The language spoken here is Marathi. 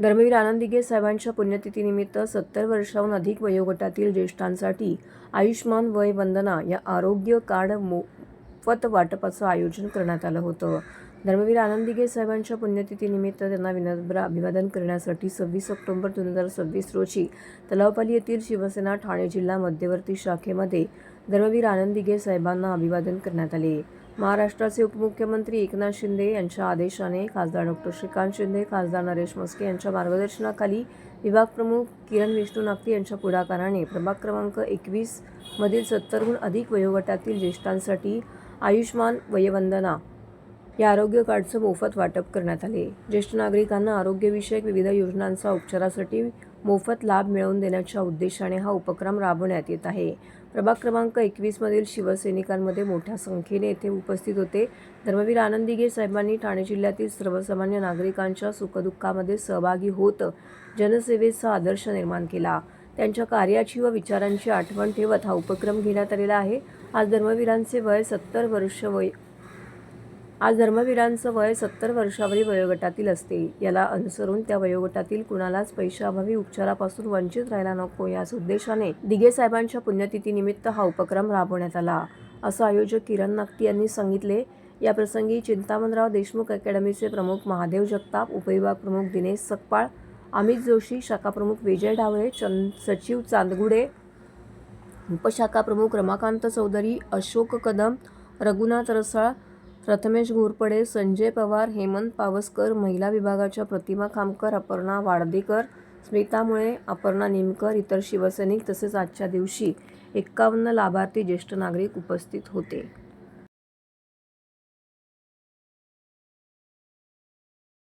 धर्मवीर आनंद दिघे साहेबांच्या पुण्यतिथीनिमित्त 70 वर्षांहून अधिक वयोगटातील ज्येष्ठांसाठी आयुष्मान वय वंदना या आरोग्य कार्ड मोफत वाटपाचं आयोजन करण्यात आलं होतं. धर्मवीर आनंद दिघे साहेबांच्या पुण्यतिथीनिमित्त त्यांना विनम्र अभिवादन करण्यासाठी 26 ऑक्टोबर 2026 रोजी तलावपाली येथील शिवसेना ठाणे जिल्हा मध्यवर्ती शाखेमध्ये धर्मवीर आनंद दिघे साहेबांना अभिवादन करण्यात आले. महाराष्ट्राचे उपमुख्यमंत्री एकनाथ शिंदे यांच्या आदेशाने खासदार डॉ. श्रीकांत शिंदे, खासदार नरेश म्हस्के यांच्या मार्गदर्शनाखाली विभाग प्रमुख किरण विष्णू नागती यांच्या पुढाकाराने प्रभाग क्रमांक 21 मधील 70हून अधिक वयोगटातील ज्येष्ठांसाठी आयुष्मान वयवंदना या आरोग्य कार्डचं मोफत वाटप करण्यात आले. ज्येष्ठ नागरिकांना आरोग्यविषयक विविध योजनांचा उपचारासाठी मोफत लाभ मिळवून देण्याच्या उद्देशाने हा उपक्रम राबवण्यात येत आहे. प्रभाग क्रमांक 21 मधील शिवसैनिकांमध्ये मोठ्या संख्येने येथे उपस्थित होते. धर्मवीर आनंद दिघे साहेबांनी ठाणे जिल्ह्यातील सर्वसामान्य नागरिकांच्या सुखदुःखामध्ये सहभागी होत जनसेवेचा आदर्श निर्माण केला. त्यांच्या कार्याची व विचारांची आठवण ठेवत हा उपक्रम घेण्यात आलेला आहे. आज धर्मवीरांचं वय 70 वर्षावरील वयोगटातील असते. याला अनुसरून त्या वयोगटातील कुणालाच पैशाअभावी उपचारापासून वंचित राहायला नको याच उद्देशाने दिघे साहेबांच्या पुण्यतिथीनिमित्त हा उपक्रम राबवण्यात आला, असं आयोजक किरण नागती यांनी सांगितले. याप्रसंगी चिंतामणराव देशमुख अकॅडमीचे प्रमुख महादेव जगताप, उपविभाग प्रमुख दिनेश सकपाळ, अमित जोशी, शाखा प्रमुख विजय ढावळे, सचिव चांदगुडे, उपशाखा प्रमुख रमाकांत चौधरी, अशोक कदम, रघुनाथ रसाळ, प्रथमेश घोरपडे, संजय पवार, हेमंत पावसकर, महिला विभागाच्या प्रतिमा खामकर, अपर्णा वाडदेकर, स्मिता मुळे, अपर्णा निमकर, इतर शिवसैनिक तसेच आजच्या दिवशी 51 लाभार्थी ज्येष्ठ नागरिक उपस्थित होते.